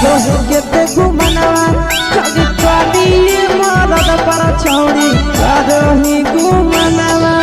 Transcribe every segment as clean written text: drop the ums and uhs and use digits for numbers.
करो के घुमनवा कभी कभी मरद पर छौड़ी करो ही घुमनवा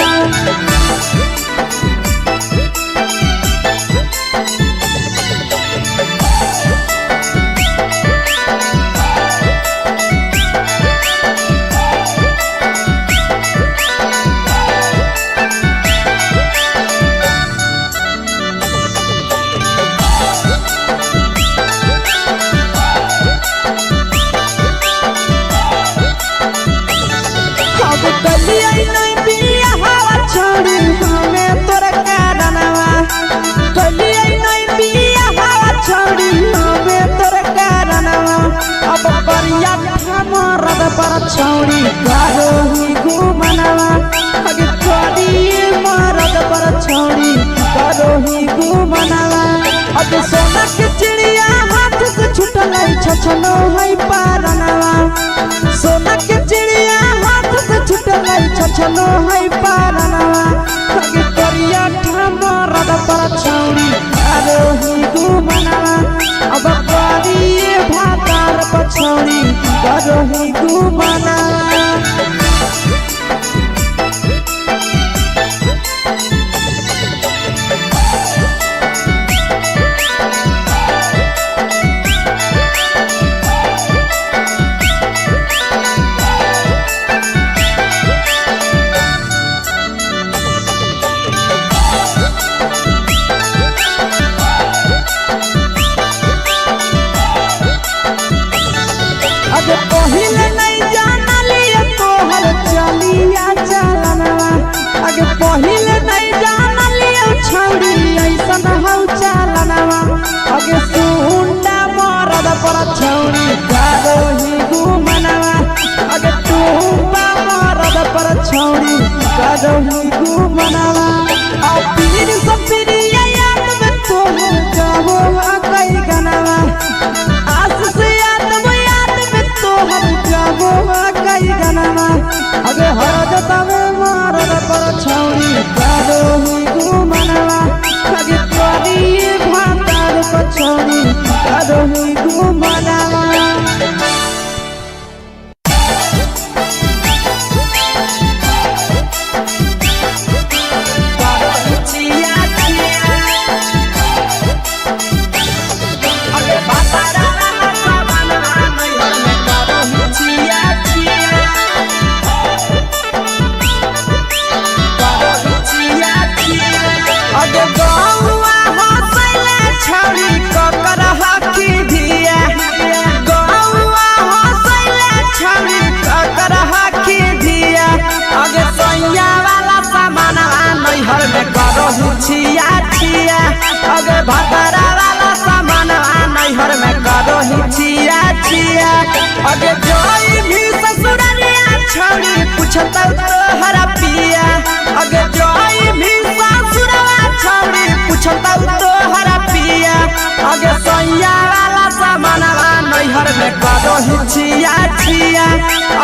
पर छौड़ी करो ही घुमनवा अगे करी मरद पर छौड़ी करो ही घुमनवा अगे सोना के चिड़िया हाथ से छूटल छछनो है पारनवा सोना के चिड़िया हाथ से छूटल छछनो है पारनवा अगे करिया मरद पर छौड़ी करो ही घुमनवा अब करी भातार पर छौड़ी करो ही घुमनवा पहिले नहीं जानलिए तोहर चलिया चलनवा अगे पहिले नहीं जानलिए छौड़ी ऐसन हौ चलनवा अगे सुंडा मरद पर छौड़ी करो ही घुमनवा अगे टूपा मरद पर छौड़ी करो ही घुमनवा और पीर सब पीरिया याद में तोहर जाबो कई गनवा आस से जाबो कई गनवा अगे हरजता में मरद पर छौड़ी करो ही घुमनवा अगे करी भातार पर छौड़ी करो ही घुमनवा छिया छिया अगे भतरा वाला सामान नैहर में करो ही छिया छिया अगे जोई भी ससुरलिया छौड़ी पूछता तोहरा पिया अगे जोई भी ससुरवा छौड़ी पूछता तोहरा पिया अगे सैया वाला सामान नैहर में करो ही छिया छिया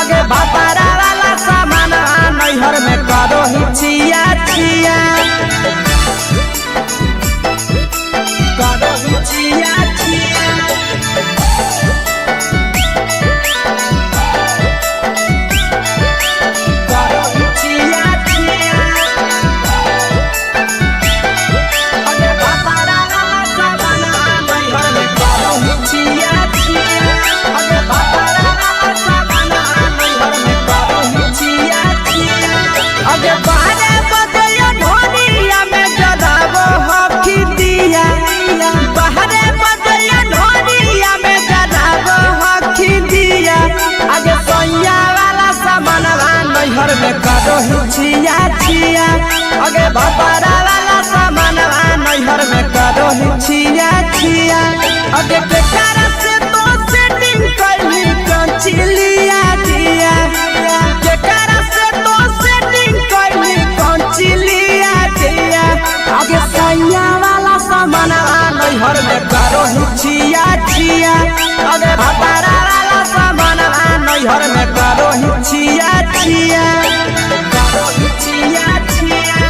अगे भतरा वाला सामान नैहर में करो ही छिया छिया करो ही छिया छिया करो ही छिया छिया अगे भतरा वाला सामान नैहर में करो ही छिया छिया अगे भतरा वाला सामान नैहर में करो ही छिया छिया अगे बारे बदयो ढोलिया में जदाबो हकी दिया बाहरे बदयो ढोलिया में जदाबो हकी दिया आगे सैया वाला सामान नैहर में करो ही छिया छिया आगे भतरा वाला सामान नैहर में करो ही छिया छिया आगे बेकार से तो सेटिंग करनी कंचिलिया दिया बेकार से तो सेटिंग करनी कंचिलिया दिया आगे सैया वाला सामान नैहर में करो ही छिया छिया आगे भतरा वाला सामान नैहर में करो ही छिया छिया करो ही छिया छिया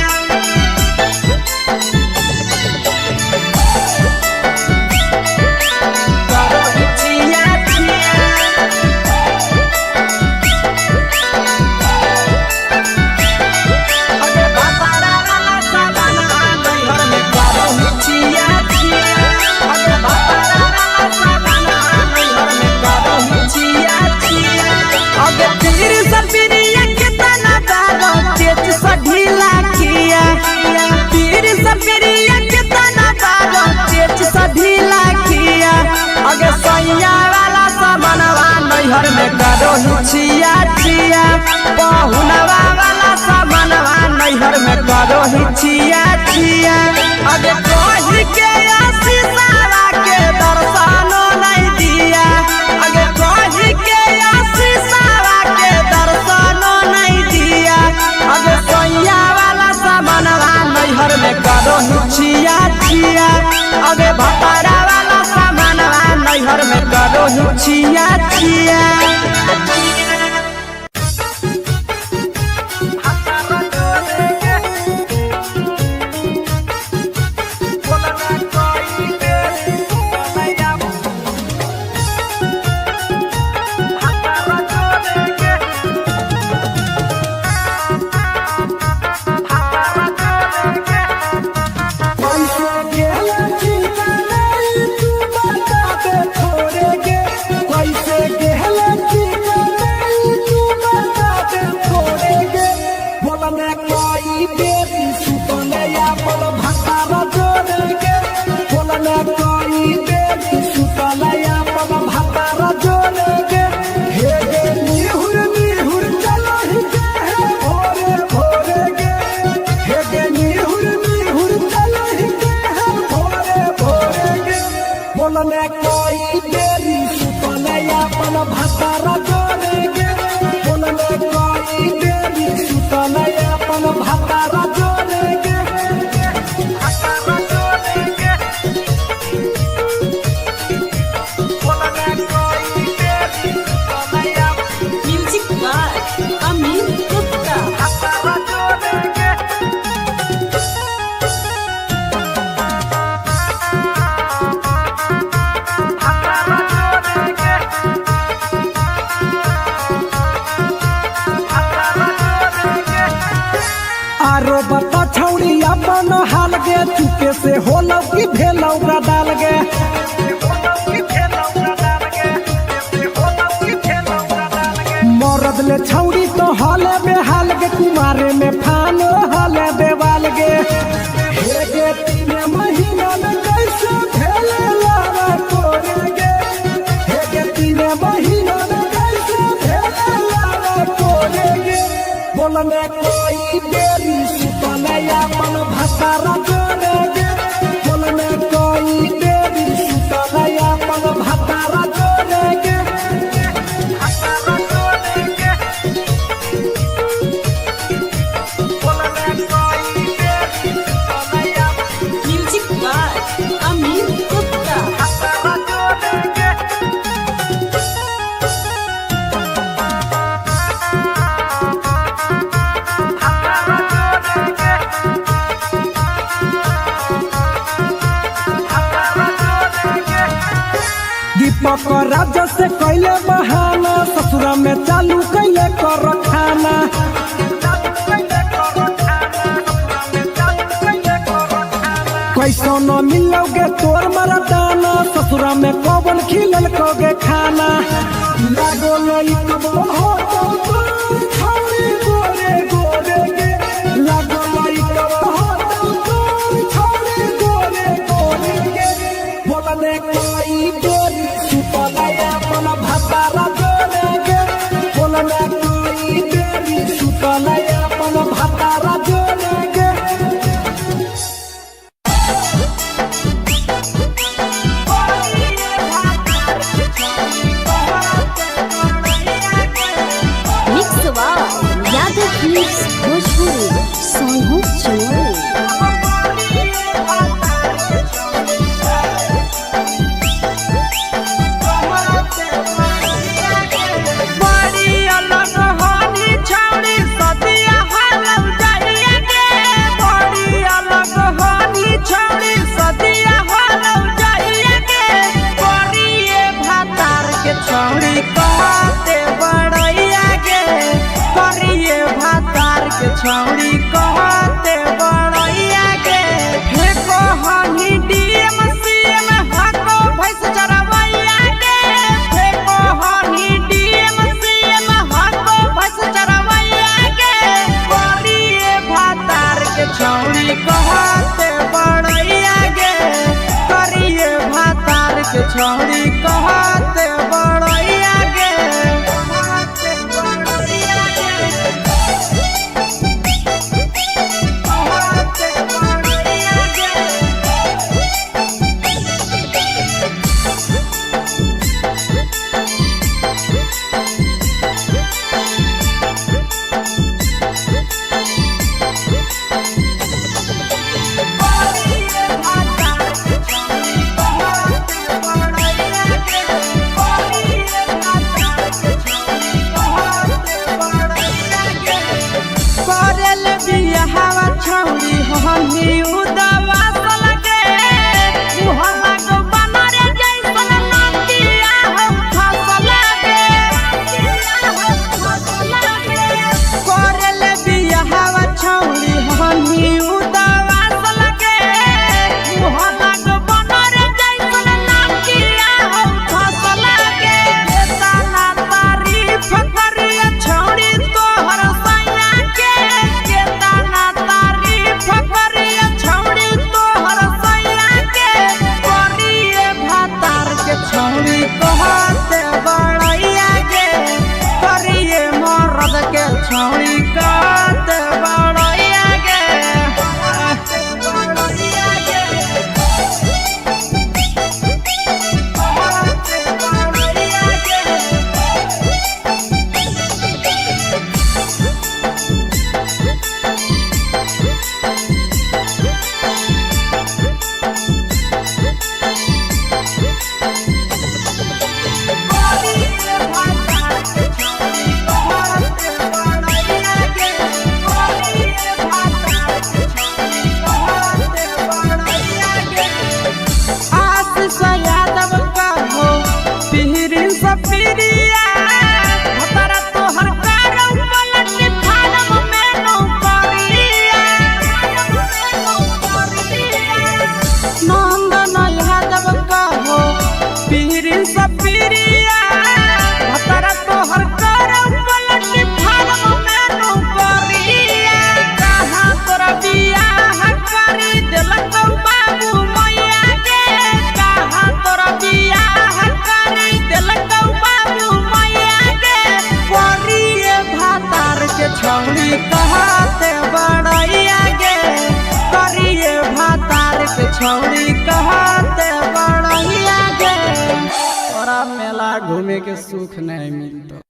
नैहर में करो हिचिया छिया पहुनवा वाला सामानवा नैहर में करो हिचिया छिया अगे कही के आशीषवा के दर्शनो नहीं दिया अगे कही के आशीषवा के दर्शनो नहीं दिया अगे सोया वाला सामानवा नैहर में करो हिचिया छिया अगे भतारा वाला सामानवा नैहर में करो हिचिया छिया चुके से होलौ की भेलौ डाल गे मरद ले छौड़ी तो हले बेहाल गे कुमारे में फान हले देवाल गे हे गे 3 महीना में कैसे भेले लावा कोरे गे हे गे 3 महीना में कैसे भेले लावा कोरे गे बोलने कोई देरी सुतले अपन भतारा राजा से कैले बहाना ससुरा में चालू कैले कर खाना कैसो न मिलोगे तोर मरदाना ससुरा में कौन खिलल कोगे खाना लागो नहीं कब हो तो छोड़ी गोरे गोरे गे लागो नहीं कब हो तो छोड़ी गोरे गोरे गे बोलने कोई गोरी सुतलाया अपन भतारा जोरे गे बोलने कोई गोरी सुतलाया अपन भतारा जोरे गे छौड़ी कहते बड़ैया के हे कहनी डीएम सीएम हको भैंस चरवैया के हे कहनी डीएम सीएम हको भैंस चरवैया के करिए भातार के छौड़ी कहते बड़ैया के करिए भातार के छौड़ी कहते बड़ैया के सफिरिया भतरा तोहर कारौ पलट फारम में नौकरिया नंदन यादव कहो पीरी सफिरिया भतरा तोहर कारौ पलट फारम में नौकरिया कहाँ तोरा बियाह करी देलकौ बाबू मैया के कहाँ तोरा बियाह करी देलकौ बाबू मैया के करिए भातार के छौड़ी कहते बड़ैया गे करिए भातार के छौड़ी कहते बड़ैया गे तोरा मेला घूमे के सुख नहीं मिलता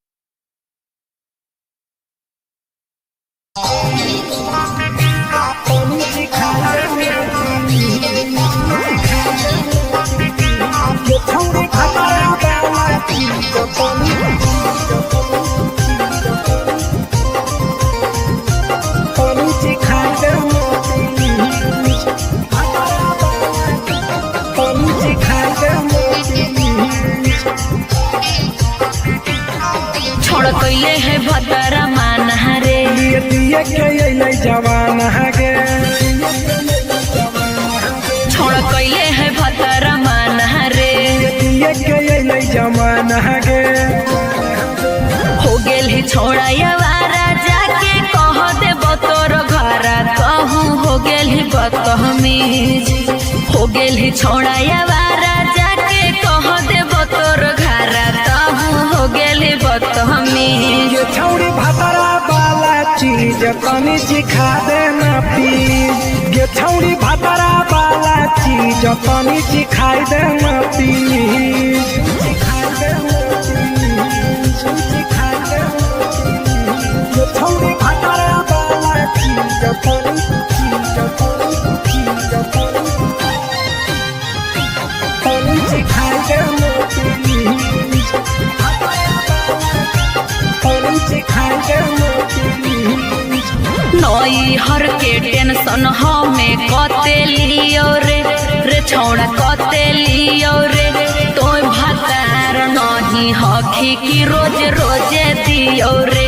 छोड़ कैले है भतरा माना रे दिए के अइलै जवान गे छोड़ कैले है भतरा माना रे दिए के अइलै जवान गे हो गेल ही छोड़ा यावारा जाके कह देब तोर घरा कहूँ हो गेल ही बदतमीज हो गेल ही छोड़ा यावारा जाके कह देब तोर घरा कहूँ हो गेल ही बदतमीज ये छौड़ी भतरा वाला चीज तनी सिखा देना प्लीज ये छौड़ी भतरा वाला चीज तनी सिखाई देना प्लीज ये छौड़ी भतरा वाला चीज तनी सिखाई देना प्लीज नई हर के टेंशन हमें कते लियो रे छौड़ा कते लियो रे तो भातार नहीं हखी की रोज रोजे दियो रे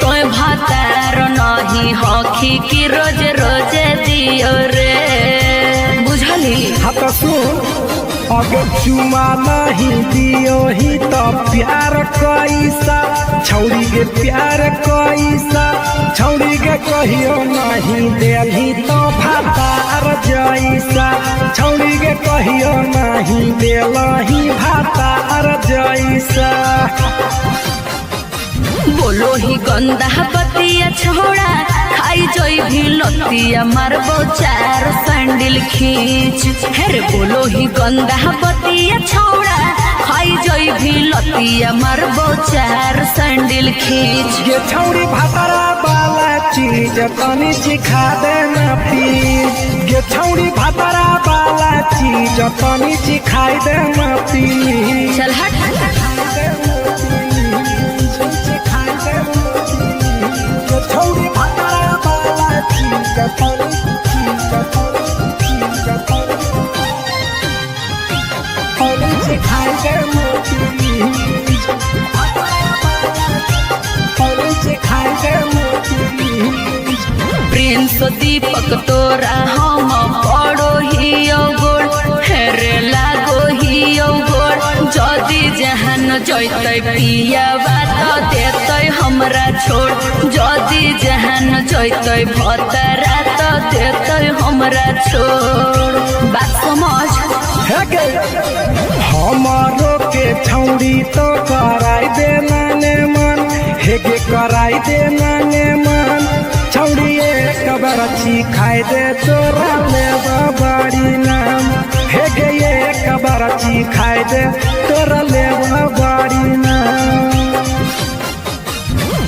तो भातार नहीं हखी की रोज रोजे दियो रे बुझली हाँ तो सुन अगर चुमा नहीं दियो ही तो प्यार कैसा छौड़ी के प्यार कैसा छौड़ी के कहियो नहीं देली तो भातार जैसा छौड़ी के कहियो नहीं देलही भातार जैसा बोलो ही गंदा बतिया छोड़ा खाई जोई भी लतिया मारबो चार सैंडल खींच हेरे बोलो ही गंदा बतिया छोड़ा खाई जोई भी लतिया मारबो चार सैंडल खींच ये छौड़ी भतरा वाला चीज तनी सिखा देना प्लीज ये छौड़ी भतरा वाला चीज तनी सिखाई देना प्लीज चल हट छौड़ी भतरा वाला चीज तनी सिखाई देना प्लीज सिखाई देना प्रिंस दीपक तोरा हम पड़ो ही गोड़ हेरे लागो ही गोड़ जदी जहान जैते पिया बात देते हमरा छोड़ जदी जहान जैते भतरा तो देते हमरा छोड़ बात समझ हमारो के छौड़ी तो कराई देना ने मन हेगे कराई देना ने मन छौड़ी एक बरछी खाई दे तोरा लेबा बड़ी नाम हेगे एक बरछी खाई दे तोरा लेबा बड़ी नाम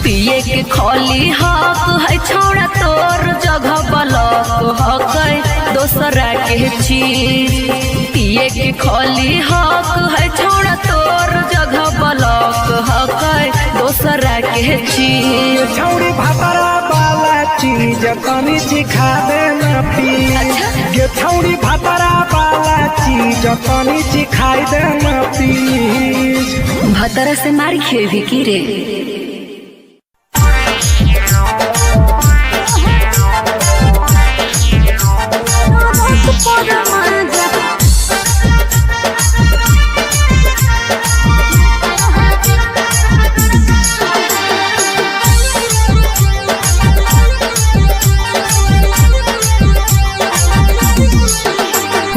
पिए के खोली हक है छोड़ा तोर जगह बलक हक है दोसरा के चीज पिए के खोली हक है छोड़ा तोर जगह बलक हक है दोसरा के चीज छौड़ी भतरा वाला चीज तनी चिखा देना प्लीज गे छौड़ी भतरा वाला चीज तनी चिखाई देना प्लीज। भतरा से मार खेबी की रे।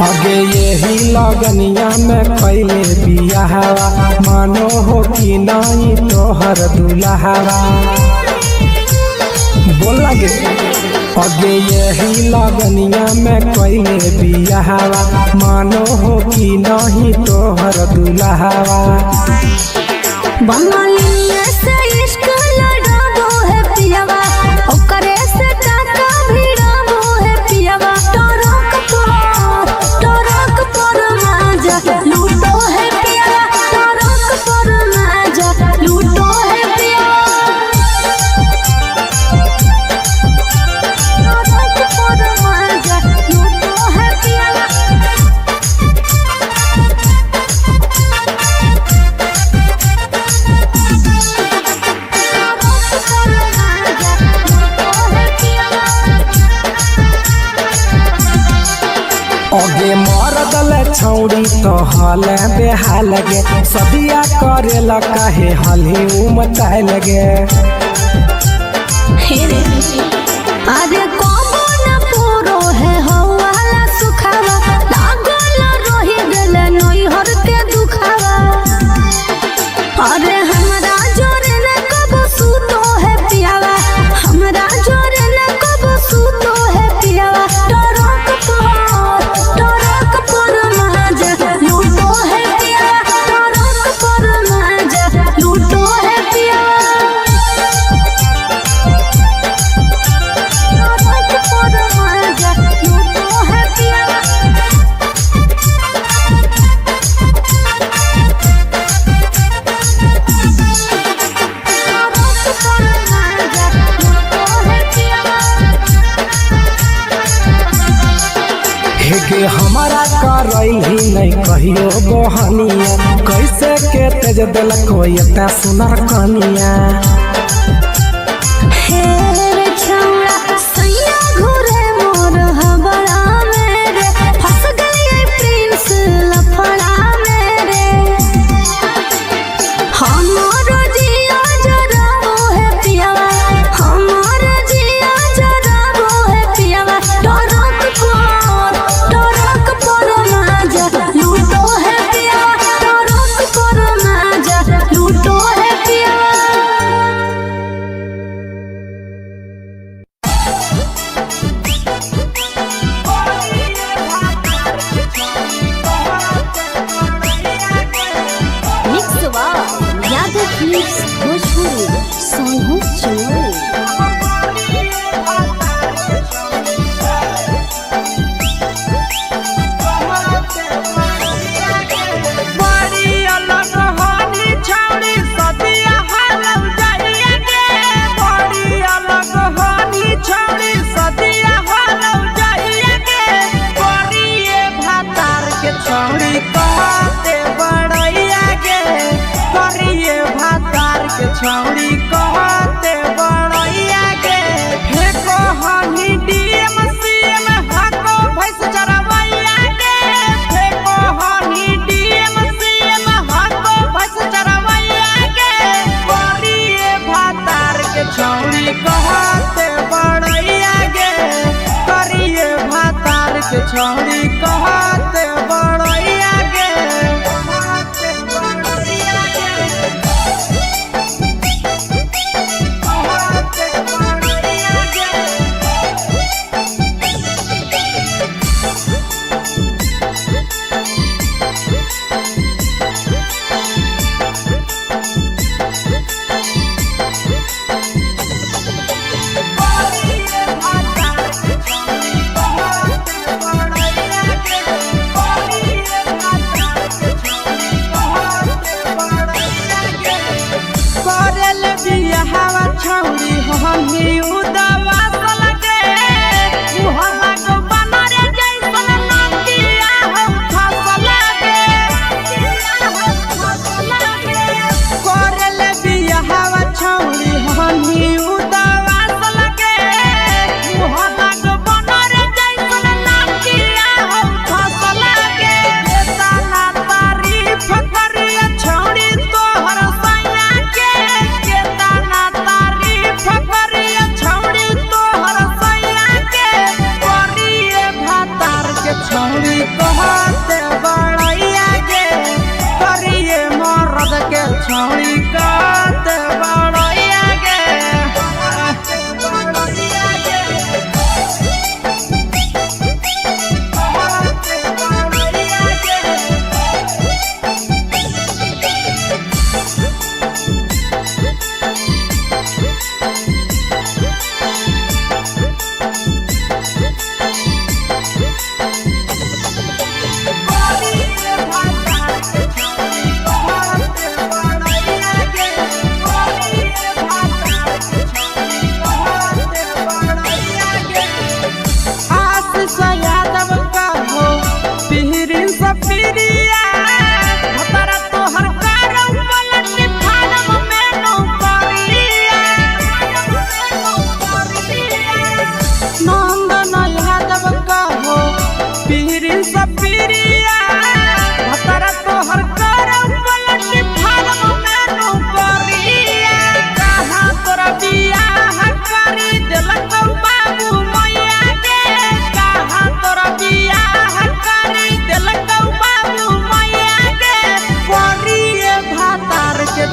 आगे यही लगनिया में पहले बियाहवा मानो हो कि नहीं तोहर दुल्हावा बोल लगे। आगे यही लगनिया में पहले बियाहवा मानो हो कि नहीं तोहर दुल्हावा। बंगालिया से इश्क लड़ाबो है पियावा ओकरे से टाका भिड़ाबो है पियावा। टरक पर माजा लूटो है पियावा टरक पर माजा लूटो है पियावा। टरक पर माजा लूटो है पियावा। आगे मरदल छौड़ी तो हल बेहाल गे सदिया करे ला काहे हली उमचाए लगे। अरे कबो न पूरो है हवाला सुखावा लागल रही गेले नैहर के दुखावा। अरे हमरा जोरे न कबो सूतो है पियावा हमरा जोरे न कबो सूतो है पियावा। टरक पर माजा लूटो है पियावा टरक पर माजा लूटो है पियावा। हेगे हमारा करैल ही नहीं कहियो बहनिया कैसे के तेज दिल कोई इतना सुनर कनिया। छौड़ी कहते बड़ैया के फेको हनी डीएम सीएम हाको भैंस चरवैया के फेको हनी डीएम सीएम हाको भैंस चरवैया के करिए भातार के छौड़ी कहते बड़ैया के करिए भातार के छौड़ी कहते बड़ैया के। छौड़ी हमी उदास लगे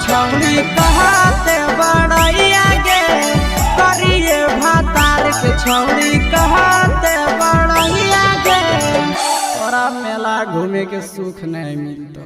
छौड़ी कहते बड़ैया गे करिए भातार के छौड़ी कहते बड़ैया गे तोरा मेला घूमे के सुख नहीं मिलता।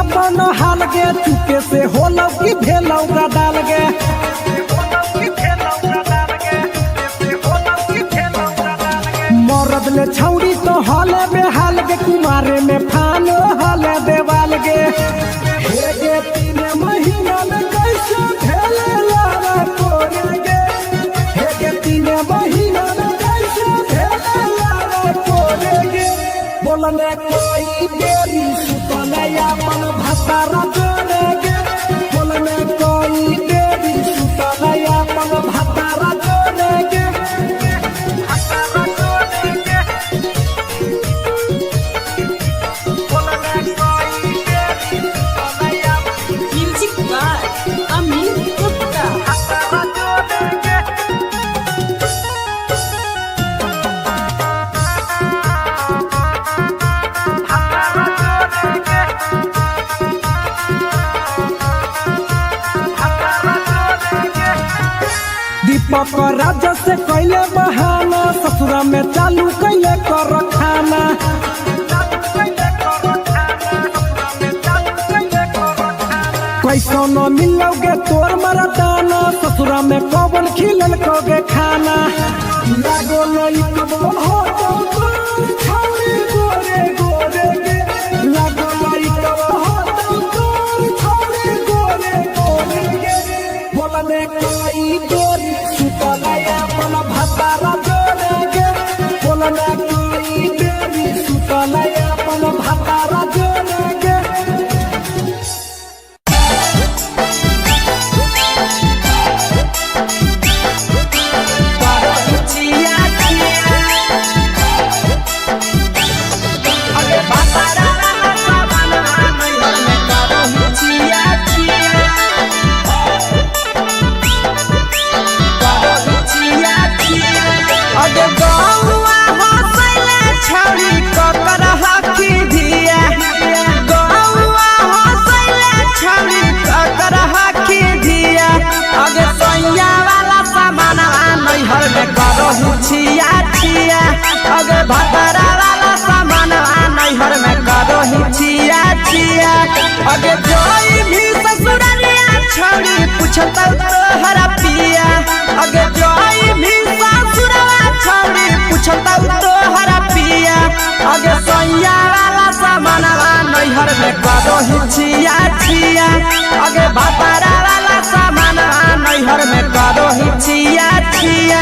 अपन हाल गे चुके से होलौ की भेलौ का डाल गे मरद ले छौड़ी तो हले बेहाल गे कुमारे में फानो हले देवाल गे हे गे 3 महीना में कैसे भेले लारा कोरे गे हे गे 3 महीना में कैसे भेले लारा कोरे गे बोलने कोई देरी सुतले अपन भातारा जोड़े गे बोलने कोई देरी सुतले अपन भातारा जोड़े गे दीपक राजा से कैले बहाना ससुरा में चालू कैले कर खाना कैसो न मिलोगे तोर मरदाना ससुरा में कौन खिलल कोगे खाना लागो नहीं कबो हो तो छौरी गोरे गोरे गे लागो नहीं कबो हो तो छौरी गोरे गोरे गे बोलने कोई गोरी सुतले अपन भातारा जोड़े गे बोलने कोई देरी सुतले अपन भातारा जोड़े गे छिया छिया अगे भतरा वाला सामान नैहर में करो ही छिया छिया अगे जोई भी ससुरालिया छौड़ी पूछता तोहरा पिया अगे जोई भी ससुरवा छौड़ी पूछता तोहरा पिया अगे सैया वाला सामान नैहर में करो ही छिया छिया अगे भतरा वाला सामान नैहर में करो ही छिया छिया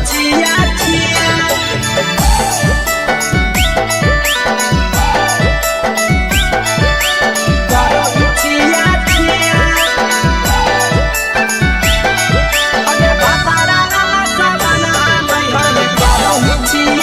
छिया छिया छिया छिया अगे बाबा रामा साबना नैहर में करो छिया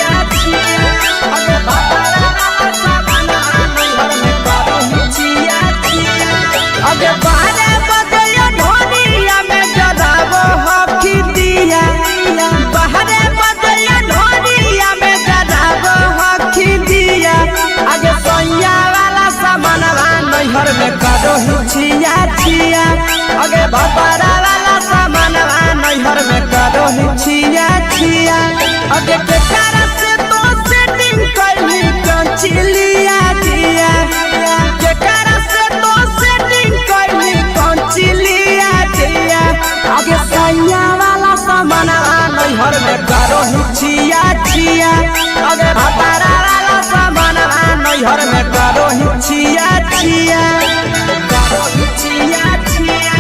अगे भपरा वाला सामानवा नैहर में करो ही छिया छिया अगे केकरा से तो सेटिंग कैली कंचिलिया दिया केकरा से तो सेटिंग कैली कंचिलिया दिया अगे सैया वाला सामानवा नैहर में करो ही छिया छिया अगे भपरा वाला सामानवा नैहर में करो ही छिया छिया करो ही छिया छिया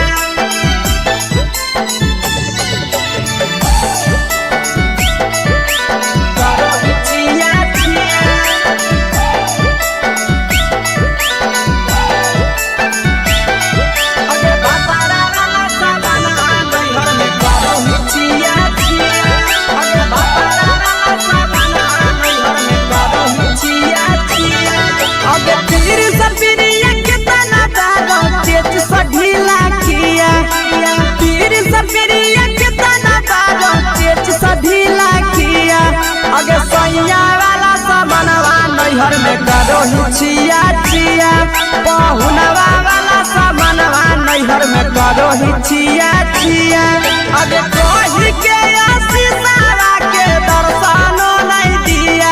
नैहर में करो ही छिया छिया पहुनवा वाला सामानवा नैहर में करो ही छिया छिया अगे कही के आशीषवा के दर्शनो नहीं दिया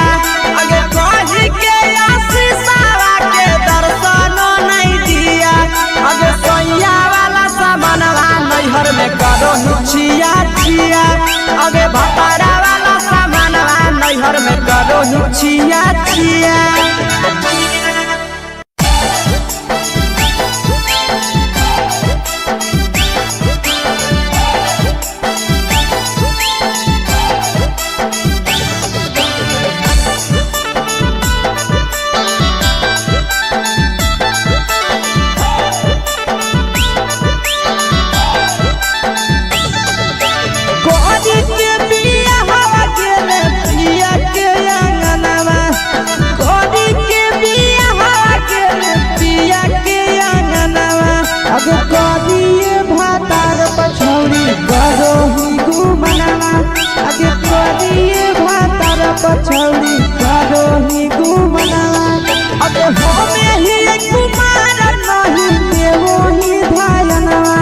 अगे कही के आशीषवा के दर्शनो नहीं दिया अगे सैया वाला सामानवा नैहर में करो ही छिया छिया अगे भपरा वाला सामानवा नैहर में करो ही छिया छिया पछौड़ी करो ही घूमनावा अगे होमे ही कुमार नहीं देवो ही धायनवा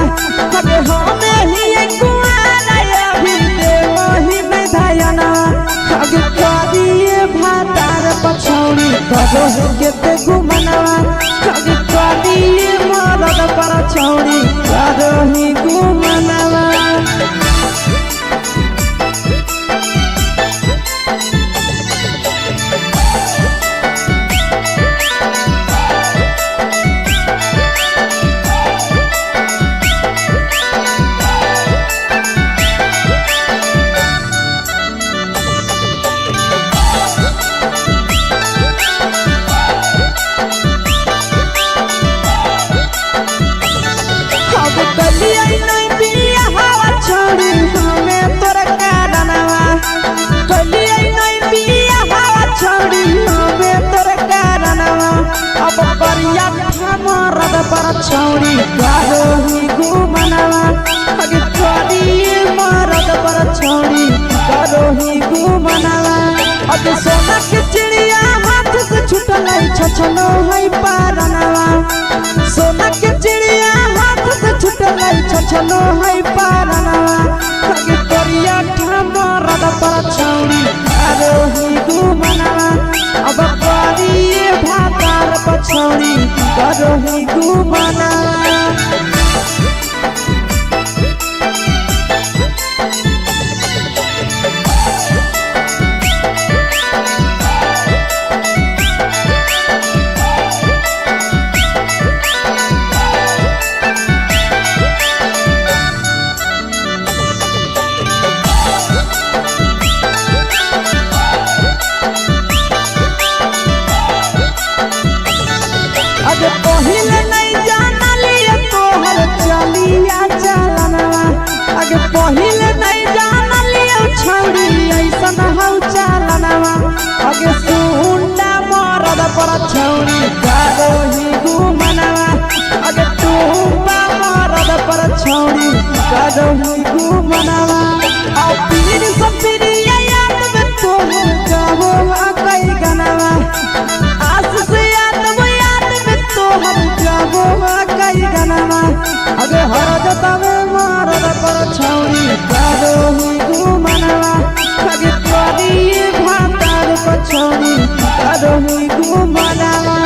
अगे होमे ही कुमार अभी देवो ही धायनवा अगे करिए भातार पछौड़ी करो ही केते घूमनावा अगे करिए मरद पर छौड़ी करो ही घूमनावा छौड़ी करो ही घूमनावा अगे करिए मरद पर छौड़ी करो ही घूमनावा अगे सोना के चिड़िया हाथ से छूटल छछलो है पारनावा सोना के चिड़िया हाथ से छूटल छछलो है पारनावा अगे करिया मरद पर छौड़ी करो ही घूमनावा अब करिए भातार पछौड़ी करो ही घूमनावा पहिले नहीं जानलिए तोहर चलिया चलनवा अगे पहिले नहीं जानलिए छौड़ी ऐसन हौ चलनवा अगे सुंडा मरद पर छौड़ी करो ही घूमनावा अगे टूपा मरद पर छौड़ी करो ही घूमनावा आ पीर सब पीरिया याद में तोहर गावो कई गनावा आस से याद में तोहर गावो कई गनावा अगे हर जता पछौड़ी करही घुमनावा।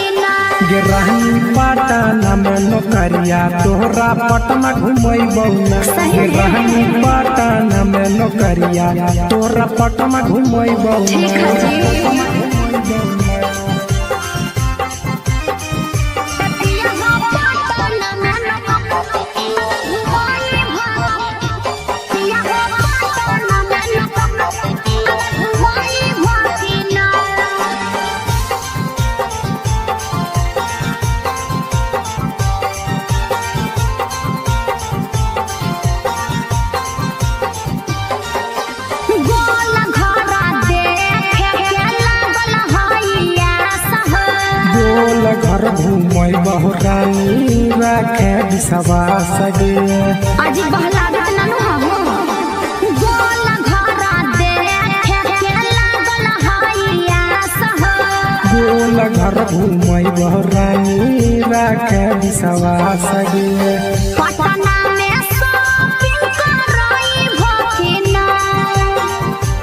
रानी पटना में नौकरिया तोहरा पटना घुमैबौ ना। रानी पटना में नौकरिया तोहरा पटना घुमैबौ ना। घर घूमै बहुरानी राखे बिसवा सगे आज बहला नानू हो गोल घरा देखे के लागल हैया सह गोल घर घूमै बहुरानी राखे बिसवा सगे पटना में शॉपिंग करई भकिना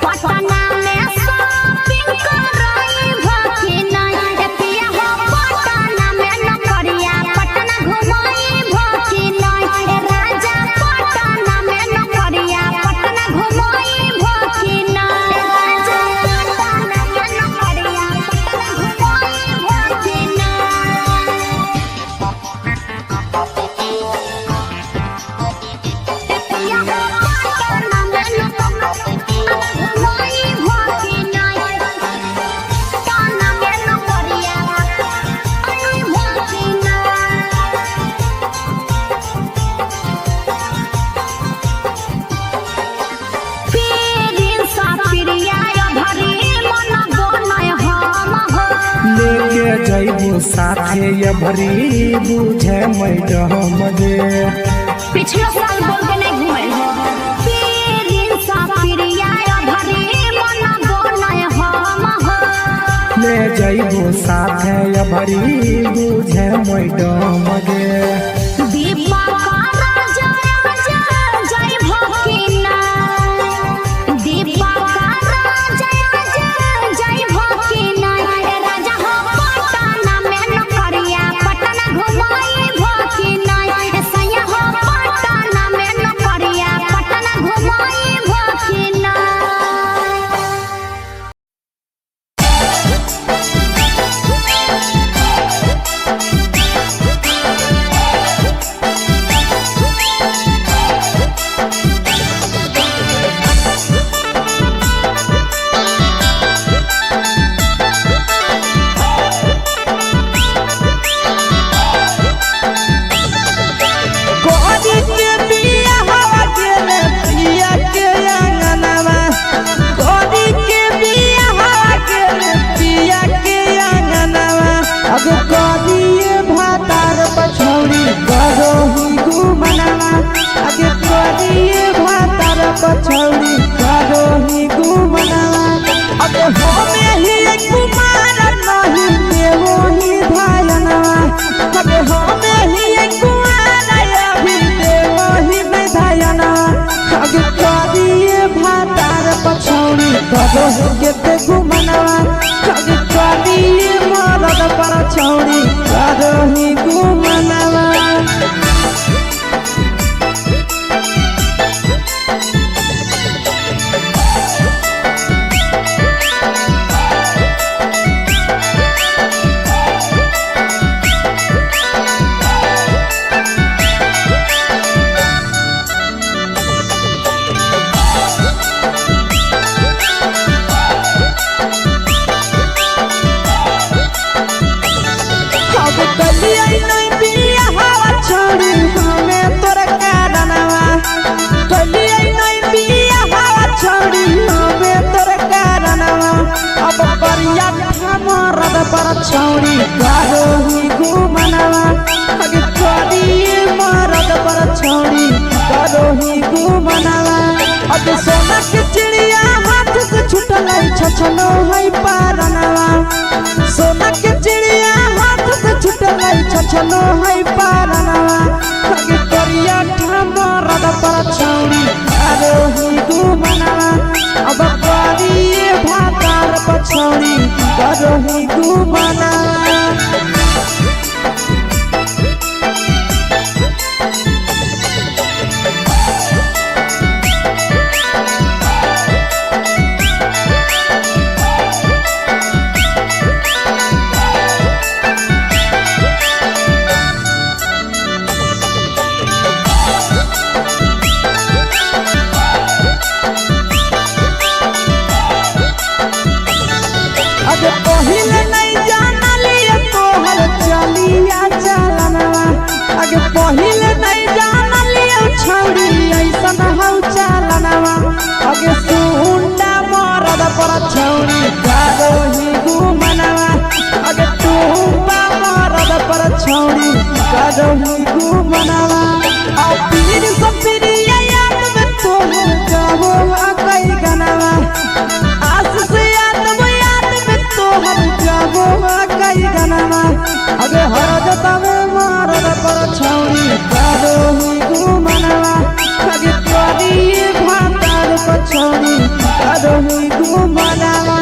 पटना में शॉपिंग करई भकिना एतिया हो पटना में नौकरिया पटना घुमई भकिना राजा पटना में नौकरिया पटना घुमई भकिना राजा पटना में नौकरिया पटना घुमई लेके जइबो साथे ये भरी बुझे मैडम गे पिछला साल बोल के नहीं घूमे हो पीरिन सा पिरिया भरी मन बोलय हम हो ले जइबो साथे ये भरी बुझे मैडम गे दीपा का राजा जय भकिना दीपा का राजा जय भकिना राजा हो पटना में नौकरिया पटना घुमई भकिना सैया हो पटना में नौकरिया पटना घुमई भकिना गोरी के बिया हवा गेले पिया के अंगनवा गोरी के बिया हवा गेले पिया के अंगनवा अब गोरिए भातार पछौड़ी करही घुमनावा अब गोरिए भातार पछौड़ी करही घुमनावा अब होमे ही कुमार नहीं देवो ही धायनवा अब होमे ही कुमार अभी देवो ही धायना अब गोरिए भातार पछौड़ी करही गेते घुमनावा अब गोरिए मरद पछौड़ी करही घुमनावा के चिड़िया हाथ से छूटल छछनो है पारनवा सोना के चिड़िया हाथ से छूटल छछनो है पारनवा लगे करिया ठमरद पर छौरी अरे ही घुमनवा अब करिए भातार पछौरी करो ही घुमनवा पहिले नहीं जानलिए तोहर चलिया चलनवा आगे पहिले नहीं जानलिए छौरी ऐसन हौ चलनवा आगे सुंडा मरद पर छौरी करो ही घुमनवा आगे टूपा मरद पर छौरी करो ही घुमनवा आ पीर सफिरिया याद में तोहर जाबो कई गनवा आस से हम जाबो कई गनवा अगे हरजता में मारद पर छौरी करो ही घुमनवा अगे तोरी भातार पर छौरी करो ही घुमनवा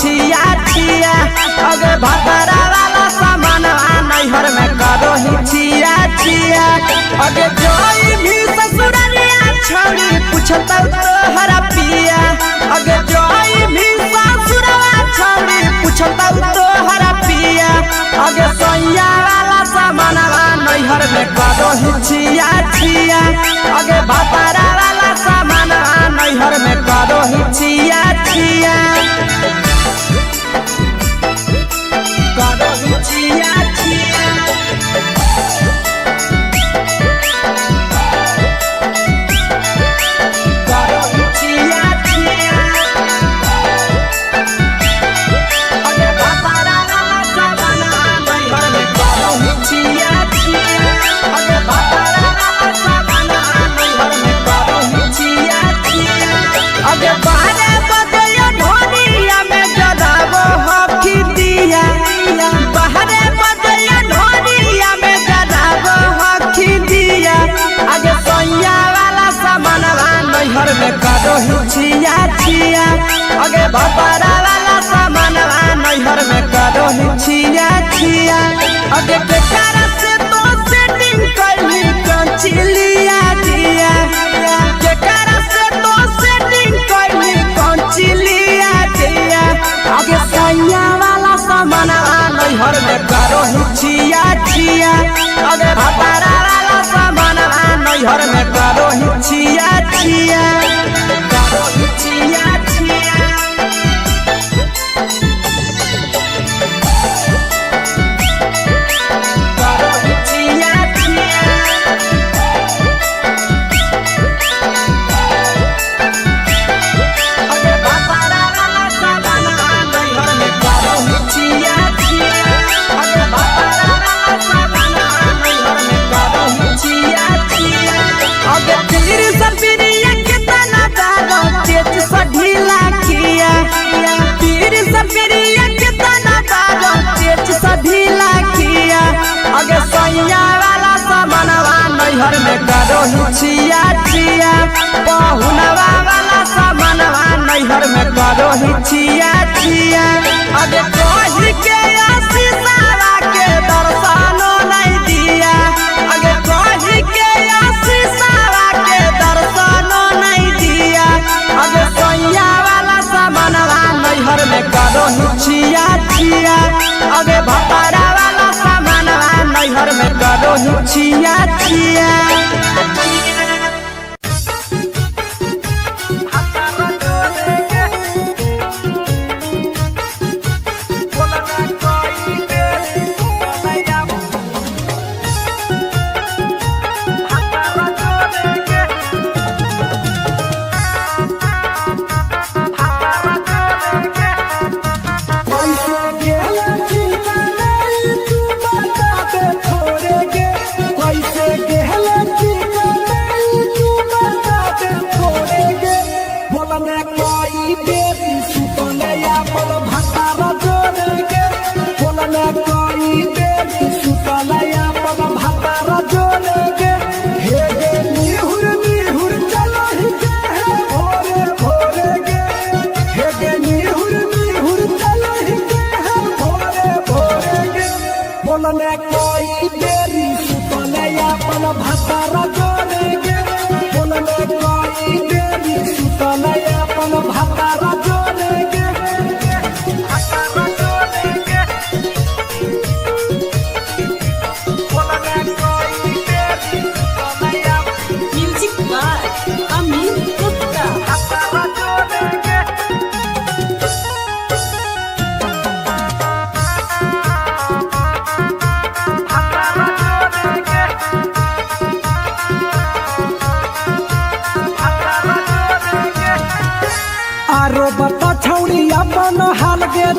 छिया छिया अगे भतरा वाला सामान नैहर में करो ही छिया छिया अगे जोई भी ससुरलिया छौरी पूछता तोहरा पिया अगे जोई भी ससुरवा छौरी पूछता तोहरा पिया अगे सैया वाला सामान नैहर में करो ही छिया छिया अगे भतरा वाला सामान नैहर में करो ही छिया छिया छिया छिया करो छिया छिया अगे भतरा वाला सामान नैहर में करो छिया छिया अगे भतरा वाला सामान नैहर में करो छिया छिया अगे बारे बदयो ढोलिया में जदाबो हकी दिया बाहरे बदया ढोलिया में जदाबो हकी दिया आगे सैया वाला सामान नैहर में करो ही छिया छिया आगे भतरा वाला सामान नैहर में करो ही छिया छिया आगे बेचारा से तो सेटिंग करनी कंचिलिया दिया बेचारा से तो सेटिंग करनी कंचिलिया दिया आगे सैया वाला सामान नैहर में करो ही छिया छिया अगे भतरा वाला सामान नैहर में करो ही छिया छिया करो ही छिया छिया करो ही छिया छिया अगे भतरा वाला सामान नैहर में करो ही छिया छिया अगे भतरा वाला सामान नैहर में करो ही छिया छिया अगे पीर सफिरिया कितना दारो तेज सढीला किया पीर सफिरिया कितना दारो तेज सढीला किया अगे सैया वाला सामानवा नैहर में करो ही छिया छिया बहुनवा वाला सामानवा नैहर में करो ही छिया छिया अगे कही के आशीषवा के दर्शनो नहीं दिया अगे कही के आशीषवा के दर्शनो नहीं दिया अगे सैया वाला सामानवा नैहर में करो ही छिया छिया अगे भतरा वाला करो चिया चिया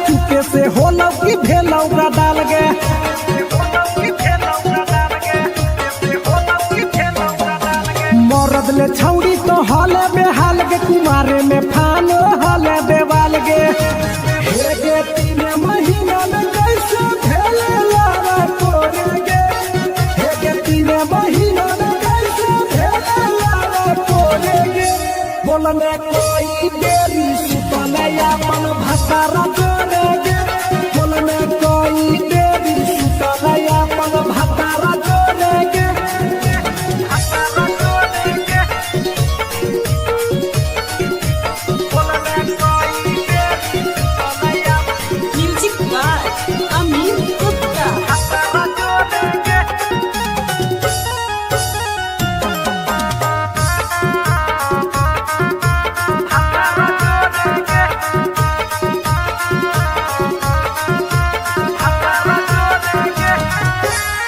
चुपे से होलौ की भेलौ का डाल गे मरद ले छौड़ी तो हले बेहाल गे कुमारे में फान हले देवाल गे हे गे 3 महीना में कैसे भेले लावा तोरे गे हे गे 3 महीना में कैसे भेले लावा तोरे गे बोलने कोई देरी सुतले अपन भतारा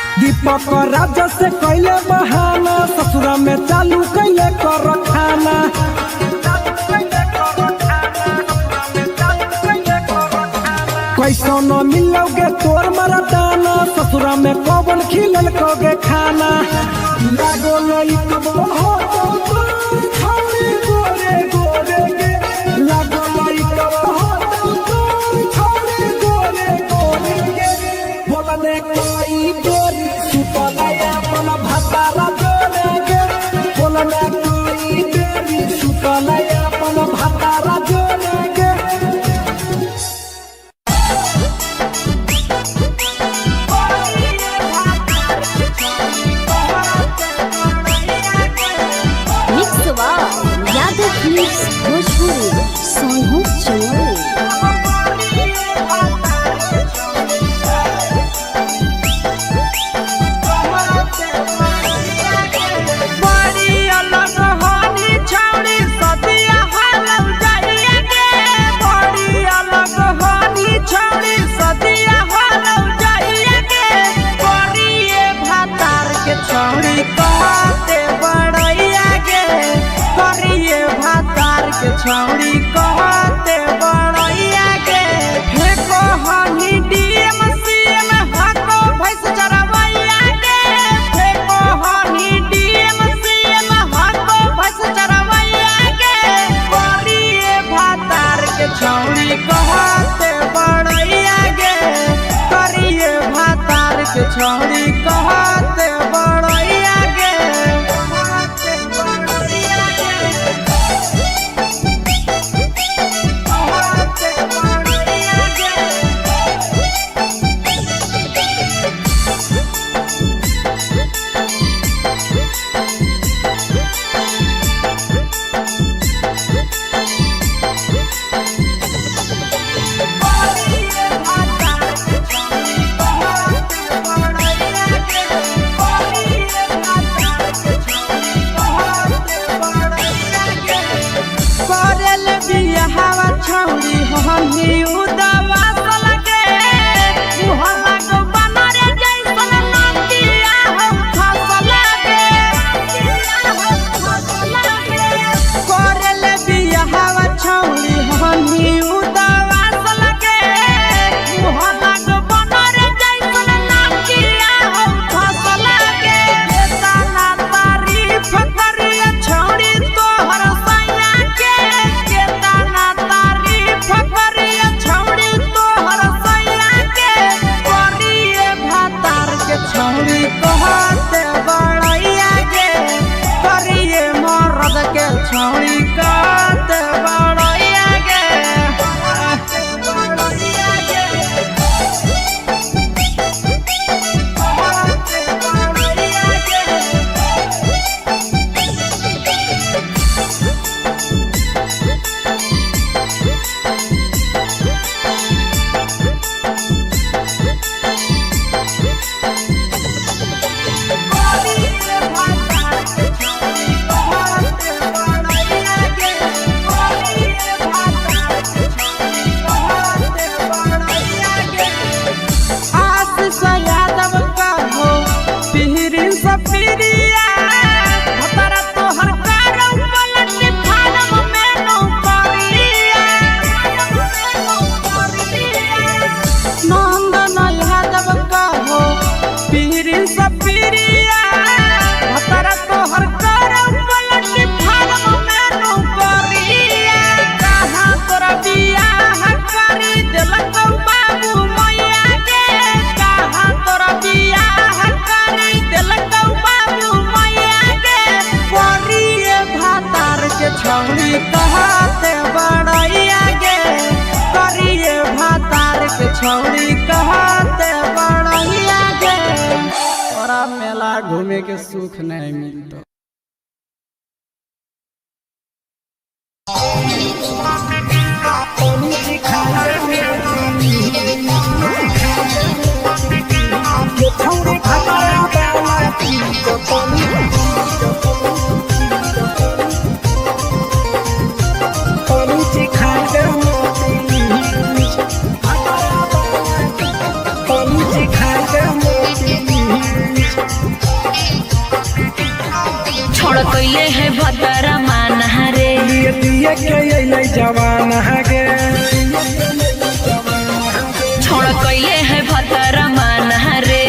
राजा से कैले बहाना ससुरा में चालू कैले कर खाना कैसो न मिलोगे तोर मरदाना ससुरा में कौन खिलल कोगे खाना लागो नहीं कब हो तो छोड़ी गोरे गोरे गे लागो नहीं कब हो तो छोड़ी गोरे गोरे गे बोलने कोई गोरी सुतलया अपन भतारा जोरे गे बोलने कोई देरी सुतलया अपन भतारा जोरे गे छौड़ी कहते बड़ैया के फेको हनी डीएम सीएम हको भैंस चरवैया के फेको हनी डीएम सीएम हको भैंस चरवैया के करिए भातार के छौड़ी कहते बड़ैया के करिए भातार के छौड़ी कहते बड़ैया के बड़ैया करल बियाहवा छौरी हनी उदवा लगे मुहल्ला को बनरे जैसन नदिया हम फसल लगे करल बियाहवा छौरी हनी उदवा लगे मुहल्ला को बनरे जैसन नदिया हम फसल लगे ताना तारीफ करिया छौरी तोहर सैया के ताना तारीफ करिया छौरी तोहर सैया के करिए भातार के छौरी कहते बड़ैया के करिए मर्द के छौरी कहते बड़ैया के सफिरिया भतरा तोहर कारौ पलटी फारम में नौकरिया नंदन यादव कहो पीरी सफिरिया भतरा तोहर कारौ पलटी फारम में नौकरिया कहाँ तोरा बियाह करी देलकौ बाबू मैया के कहाँ तोरा बियाह करी देलकौ छौरी कहते बड़ैया गे करिए भातार के छौरी कहते बड़ैया गे तोरा मेला घूमे के सुख नहीं मिलता छोड़ कैले है भतरा माना रे दिए के अइलै जवान गे छोड़ कैले है भतरा माना रे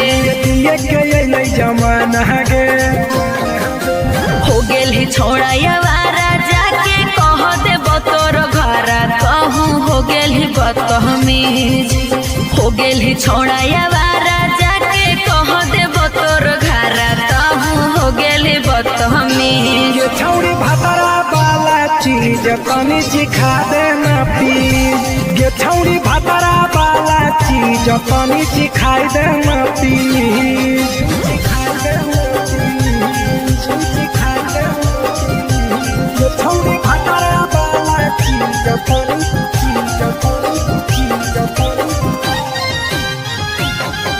दिए के अइलै जवान गे हो गेल ही छोड़ा यावारा जाके कह दे बतोर घर कहूँ हो गेल ही बदतमीज हो गेल ही छोड़ा यावारा जाके कह दे बतोर घर कहूँ हो गेल ही बदतमीज ये छौरी भतरा वाला चीज तनी सिखा देना प्लीज ये छौरी भतरा वाला चीज तनी सिखाई देना प्लीज ये छौरी भतरा वाला चीज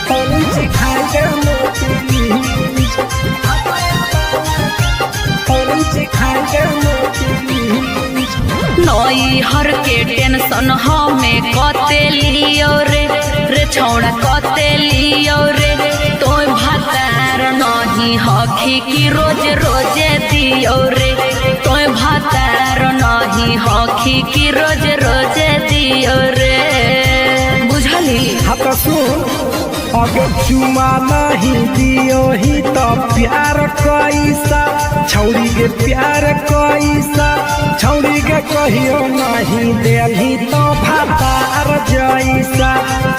तनी सिखाई देना प्लीज नई हर के टेंशन हमें कते लियो रे छौड़ा कते लियो रे तो भातार नहीं हखी की रोज रोजे दियो रे तो भातार नहीं हखी की रोज रोजे दियो रे बुझली हाँ सुन अगर चुमा नहीं दियो ही तो प्यार कैसा छौरी के प्यार कैसा छौरी के कहियो नहीं देली तो भातार जैसा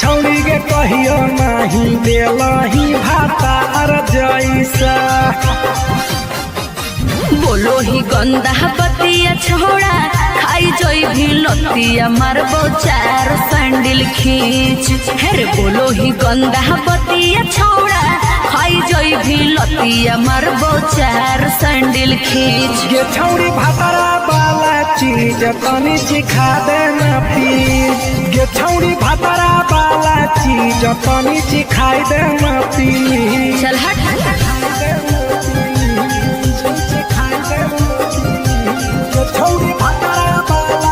छौरी के कहियो नहीं देलही भातार जैसा बोलो ही गंदा बतिया छोड़ा खाई जोई भी लतिया मारबो चार सैंडल खींच हेरे बोलो ही गंदा बतिया छोड़ा खाई जोई भी लतिया मारबो चार सैंडल खींच ये छौरी भातारा वाला चीज तनी सिखा देना प्लीज ये छौरी भातारा वाला चीज तनी सिखाई देना प्लीज चल हट छौरी भातारा वाला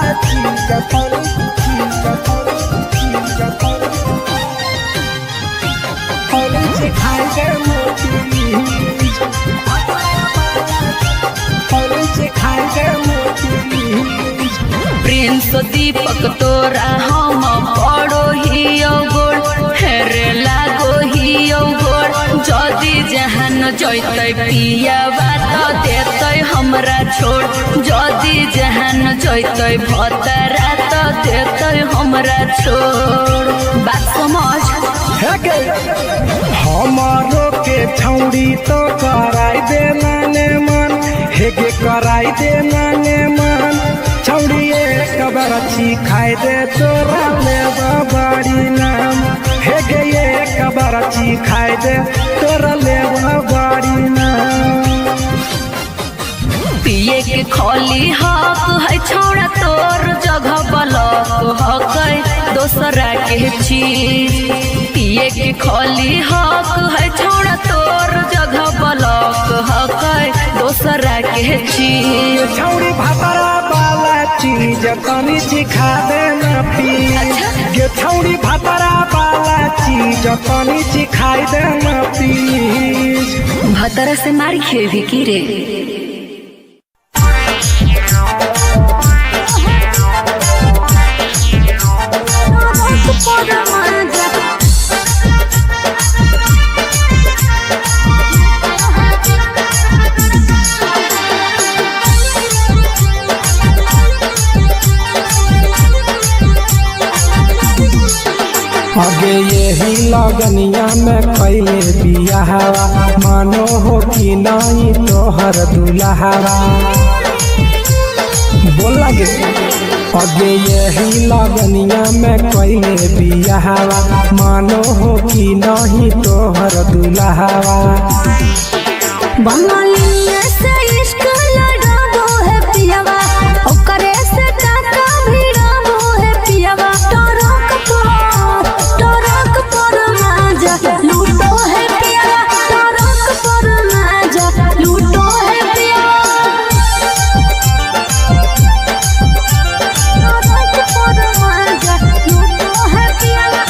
प्रिंस दीपक तोरा हम बड़ो ही गोड़ हेरे लागो ही गोड़ जदि जहान जैते पिया बात देते हमरा छोड़ जदि जहान जैते भतरा तो देते हमरा छोड़ बात समझ हमारो के छौड़ी तो कराई दे नाने मन हेगे कराई दे नाने मन छौड़ी एक बरछी खाई दे तोरा ले बड़ी नाम हेगे एक बरछी खाई दे तोरा ले बड़ी नाम पिए के खोली हक है छोड़ा तोर जगह बलक हक दोसरा के चीज पिए के खोली हक है छोड़ा तोर जगह बलक हक दोसरा के चीज छौड़ी भातरा वाला चीज तनी सिखा दे ना प्लीज गे छौड़ी भातरा वाला चीज तनी सिखाई दे ना प्लीज भतरा से मार खेवी की रे आगे यही लगनिया में कैले बियाहवा मानो हो कि नहीं तोहर दुल्हावा बोल लगे आगे यही लगनिया में कैले बियाहवा मानो हो कि नहीं तोहर दुल्हावा बंगालिया से इश्क लड़ाबो है पियावा ओकरे से टाका भिड़ाबो है पियावा टरक पर माजा लूटो है पियावा टरक पर माजा लूटो है पियावा टरक पर माजा लूटो है पियावा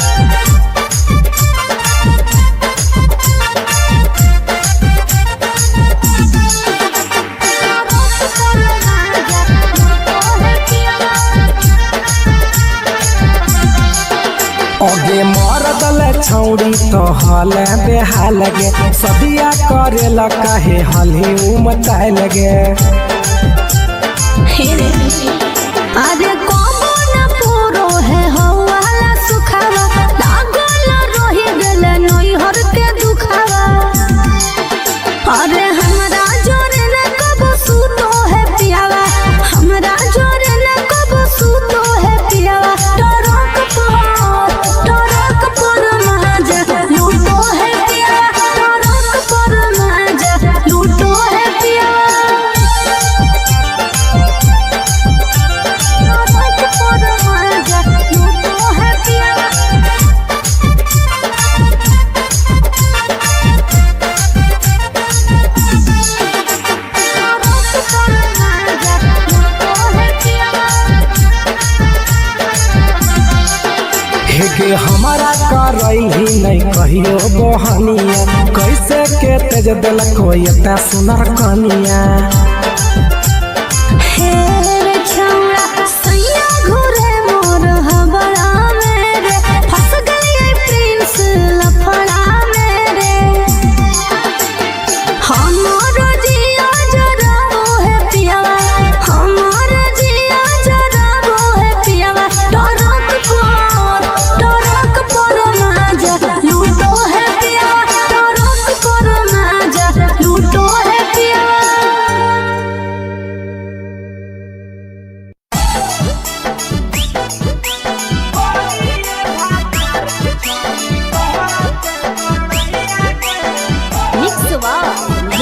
आगे मरदल छौड़ी तो हल बेहाल गे सदिया करे ला काहे हली उमताए लगे अरे कबो न पूरो है हवाला सुखावा लागल रही गेले नैहर के दुखावा अरे हमरा जोरे न कबो सूतो है पियावा हमरा जोरे न कबो सूतो है पियावा टरक पर माजा लूटो है पियावा टरक पर माजा लूटो है पियावा हेगे हमारा करई ही नहीं कहियो बहनिया कैसे के तेज दिल कोई एता सुनर कनिया हेरे छौड़ा सैया घुरे मोर हबड़ा मेरे फंस गई प्रिंस लफड़ा मेरे हमारा जिया जराबो है पियावा हमारा जिया जराबो है पियावा टरक पर माजा लूटो है पियावा टरक पर माजा लूटो है पियावा मिक्सवा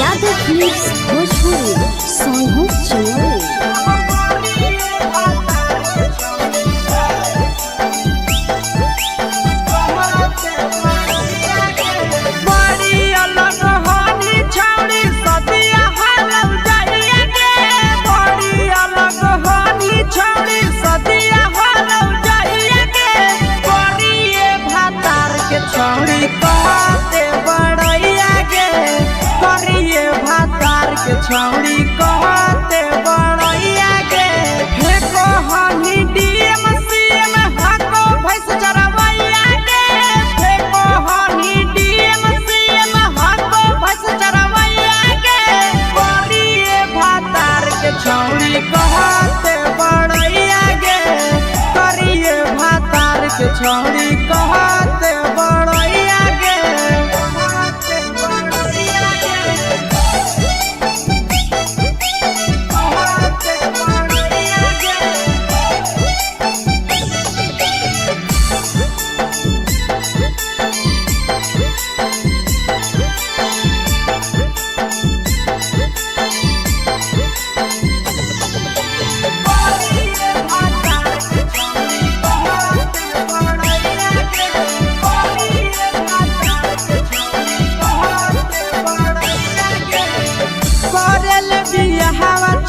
यादव फिल्म्स भोजपुरी सोनू चोरी बड़ी अलग हानी छौड़ी सदिया हालम जाइए गे बड़ी अलग हानी छौड़ी सदिया हालम जाइए गे करिए भातार के छौड़ी कहते बड़ैया गे करिए भातार के छौड़ी कहते बड़ैया गे हे कहानी छौड़ी कहते बड़ैया गे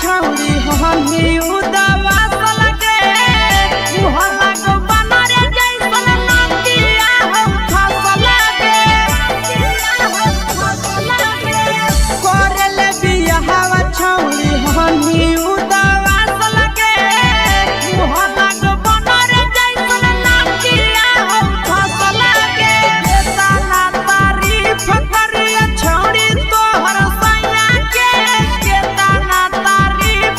छौड़ी हमी उदवा लगे मुहल्ला को बना रे जैसन नदिया हम फसल गे करले बियाहवा छौड़ी हमी उदवा लगे मुहल्ला को बना रे जैसन नदिया हम फसल गे केतना तारीफ करिया छौड़ी तोहर सैया के केतना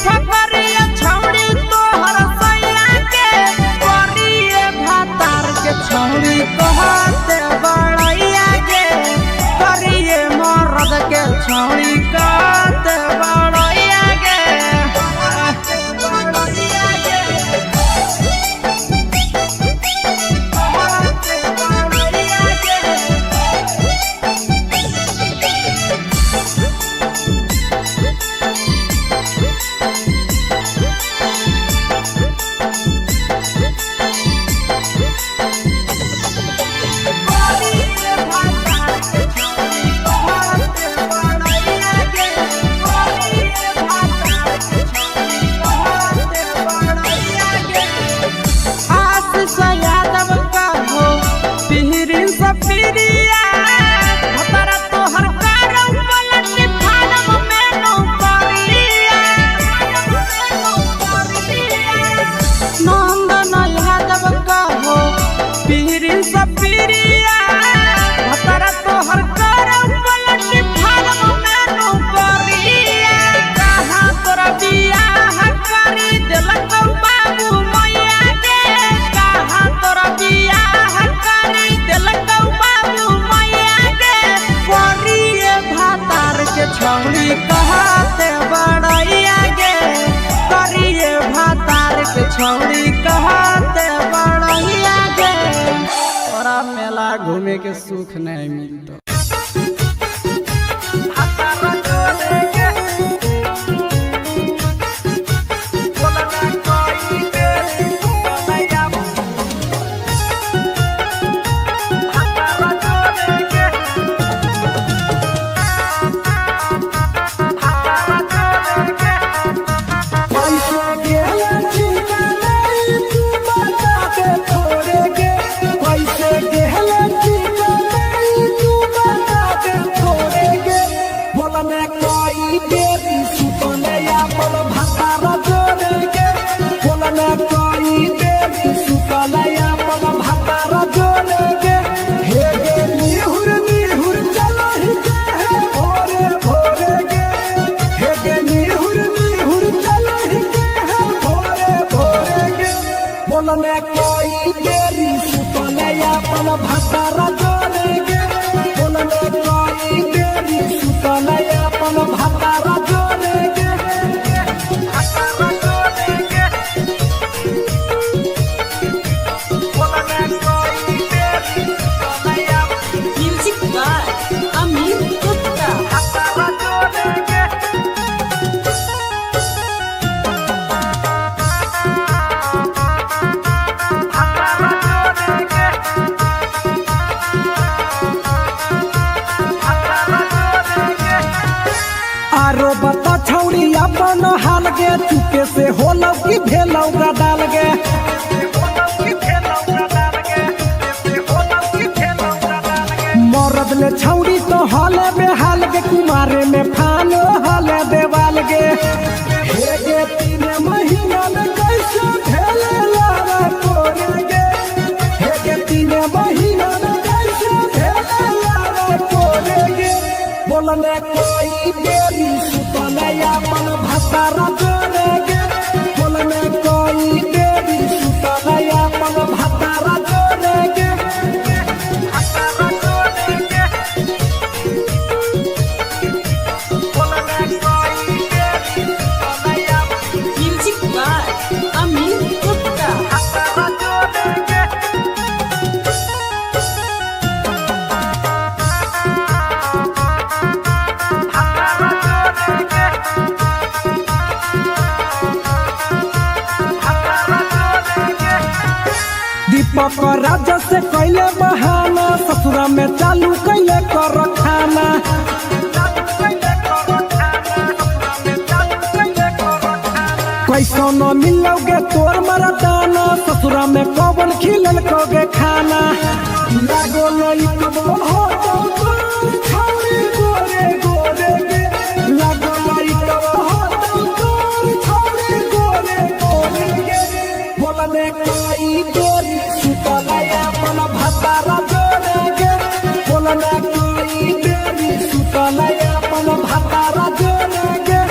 फकरिया छौड़ी तोहर सैया के करिए भातार के छौड़ी कहते बड़ैया गे करिए मर्द के छौड़ी कहते बड़ैया गे छौड़ी कहते बड़ैया गे करिए भातार के छौड़ी कहते बड़ैया गे तोरा मेला घूमे के सुख नहीं मिलता अपन हाल गे चुके से होलौ की भेलौ डाल गे मरद ले छौड़ी तो हले बेहाल गे कुमारे में फानो हले देवाल गे हे गे 3 महीना में कैसे भेले लारा तोरे गे हे गे 3 महीना में कैसे भेले लारा तोरे गे बोलने कोई देरी सुतले अपन भतारा जोरे गे बोलने कोई देरी सुतले अपन भतारा जोरे दीपक राजा से कैले बहाना ससुरा में चालू कैले कर खाना कैसो न मिलोगे तोर मरदाना ससुरा में कौन खिलल कोगे खाना लागो लई कबो हो छौरी गोरे गोरे गे लागो लई कबो हो छौरी गोरे गोरे गे बोलने कोई गोरी सुतलाया अपन भतारा जोड़े गे बोलने कोई गोरी सुतलाया अपन भतारा जोड़े गे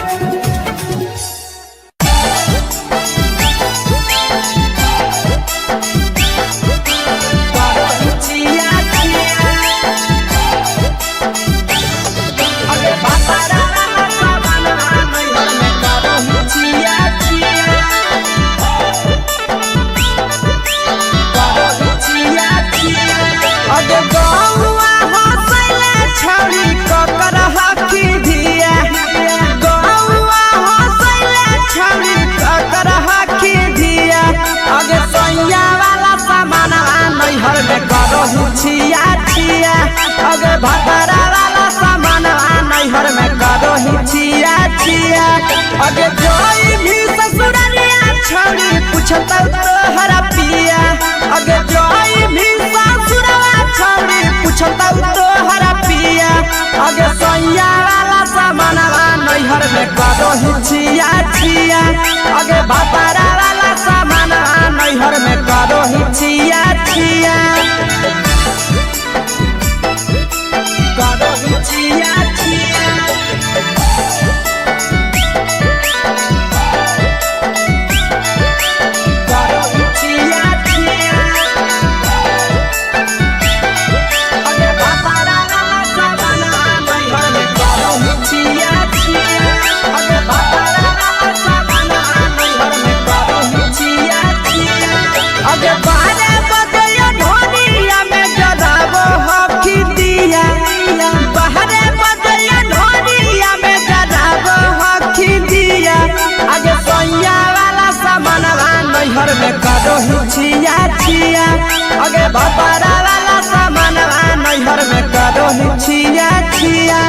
छिया छिया अगे भतारा वाला सामान नैहर में करो ही छिया छिया अगे जोई भी ससुरालिया छोड़ी पूछता तोहरा पिया अगे जोई भी ससुरवा छोड़ी पूछता तोहरा पिया अगे सैया वाला सामान नैहर में करो ही छिया छिया अगे भतारा वाला सामान नैहर में करो ही छिया छिया छिया छिया अगे भतारा वाला सामान नैहर में करो ही छिया छिया अगे भतारा वाला सामान नैहर में करो ही छिया छिया अगे बारे बदलियो ढोनिया में जदाबो हकी दिया बहरे बदलिया ढोनिया में जदाबो हकी दिया आगे सैया वाला सामान नैहर में करो ही छिया छिया आगे भतारा वाला सामान नैहर में करो ही छिया छिया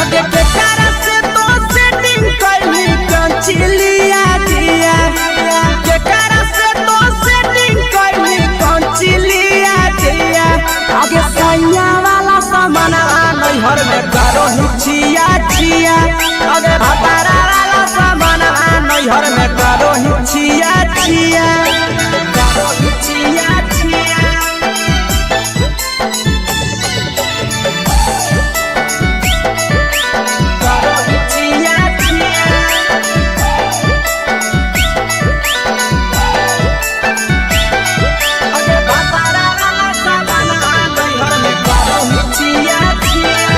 आगे केकरा से तो सेटिंग कैली कंचिलिया दिया केकरा से तो सेटिंग कैली कंचिलिया दिया आगे सैया वाला सामान नैहर में करो ही छिया छिया अगे भतारा वाला सामान नैहर में करो ही छिया छिया करो ही छिया छिया करो ही छिया छिया अगे भतारा वाला सामान नैहर में करो ही छिया छिया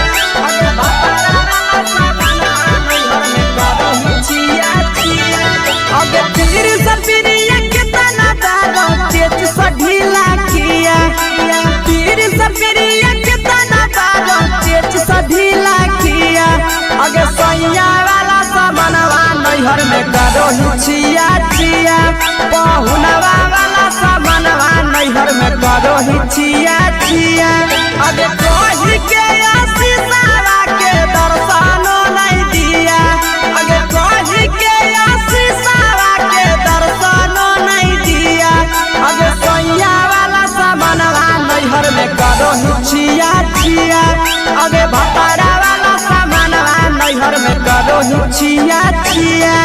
अगे भतारा वाला सामान नैहर में करो ही छिया छिया अगे तीर सपिरिया कितना दारो तेज से ढीला किया तीर सपिरिया कितना दारो तेज से ढीला किया अगे सैया वाला सामान नैहर में करो ही छिया छिया पहुनवा वाला सामान नैहर में करो ही छिया छिया अगे कोही के आशीषवा के दर्शनो नहीं दिया अगे कोही के आशीषवा के दर्शनो नहीं दिया अगे सैया वाला सामान नैहर में करो ही छिया छिया अगे भतारा वाला सामान नैहर में करो ही छिया छिया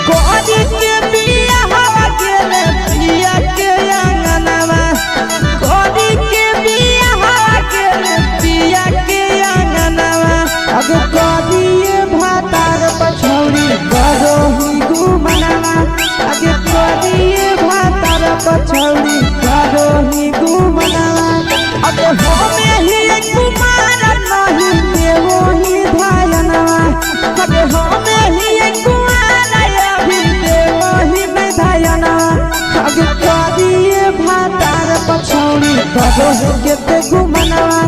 कोरी के बिया हवा गेले पिया के अंगनवा कोरी के कारो के घुमनवा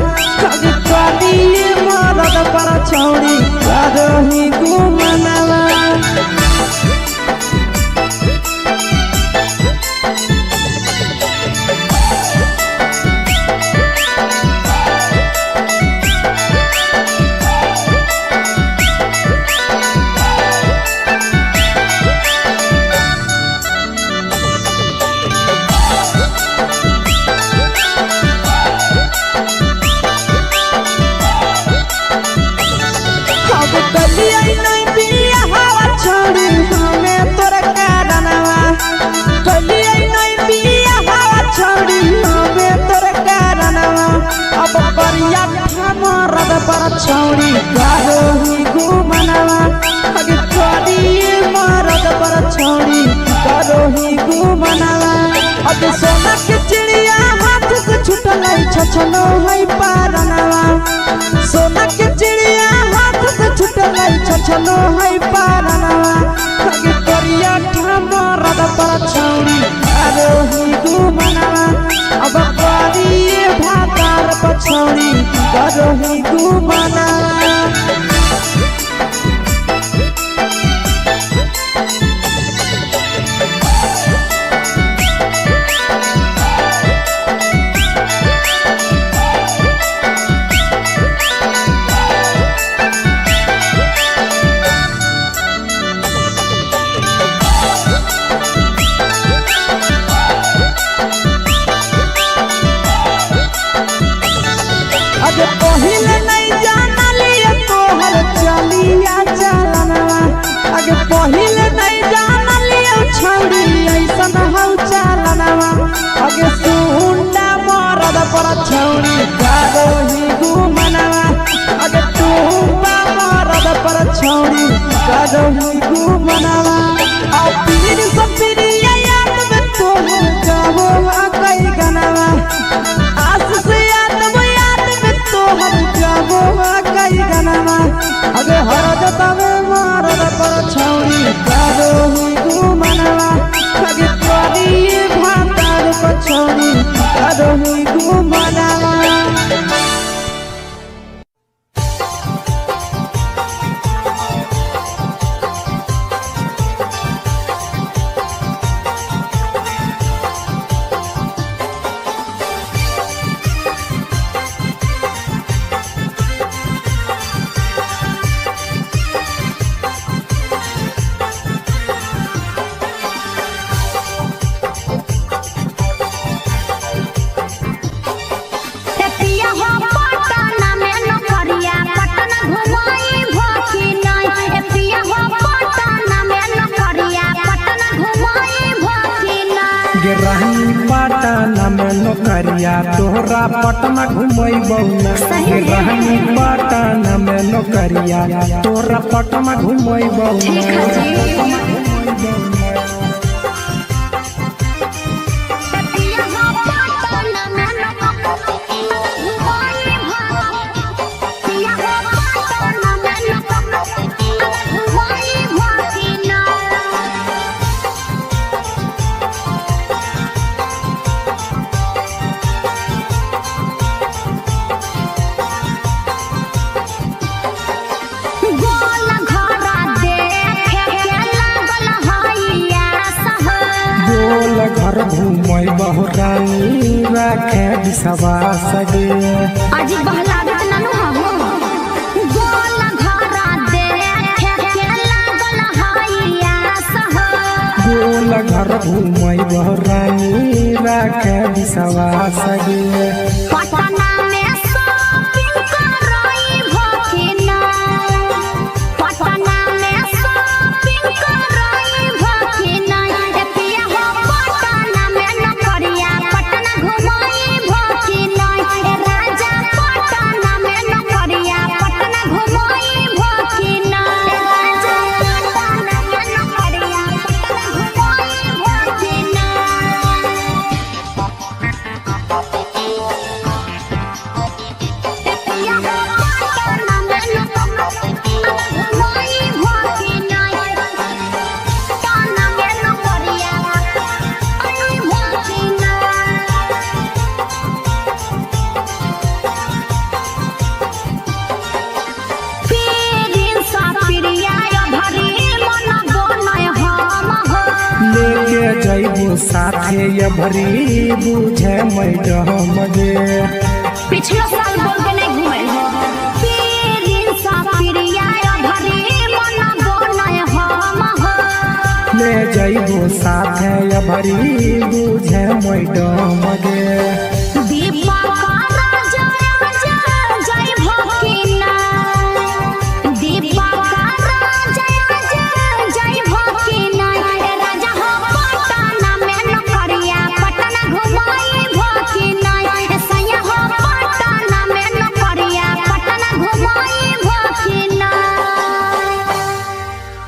अगे काली मरद पर छौड़ी कारो ही घुमनवा छौड़ी कारो ही घुमनवा अगे काली मरद पर छौड़ी कारो ही घुमनवा अगे सोना के चिड़िया हाथ से छूटल छछनो है पारनवा सोना के चिड़िया हाथ से छूटल छछनो है पारनवा अगे करिया मरद पर छौड़ी कारो ही घुमनवा अब काली भातार पर छौड़ी कारो ही घुमनवा अगे पहिले नहीं जानलिए तोहर चलिया चलनवा अगे पहिले नहीं जानलिए छौड़ी ऐसन हौ चलनवा अगे सुंडा मरद पर छौड़ी कारो ही घुमनवा अगे टूबा मरद पर छौड़ी कारो ही घुमनवा आ पीर सब पीरिया याद में तोहर गावो कई गनवा आस से हम जाबो कई गनवा अगे हर जतवे मरद पर छौड़ी कारो ही घुमनवा अगे काली भातार पर छौड़ी कारो ही घुमनवा पटना में नौकरिया तोहरा पटना घुमैबौ ना रहनी पटना में नौकरिया तोहरा पटना घुमैबौ ना घर घूमै बहुरानी राखे बिसवा सगे आज बहला ननु हो गोल घरा देखे के लागल हइया सह गोल घर घूमै बहुरानी राखे बिसवा सगे पटना में शॉपिंग करई भकिना पटना में शॉपिंग करई भकिना एतिया हो पटना में नौकरिया पटना घुमई भकिना राजा पटना में नौकरिया पटना घुमई भकिना राजा पटना में नौकरिया पटना घुमई भकिना जइबू साथे ये भरी बुझे मैडम गे। पिछला साल बोल के नहीं घूमे हो पीरिन सा पिरिया भरी मन बनय हम हो। ले जइबू साथे ये भरी बुझे मैडम गे।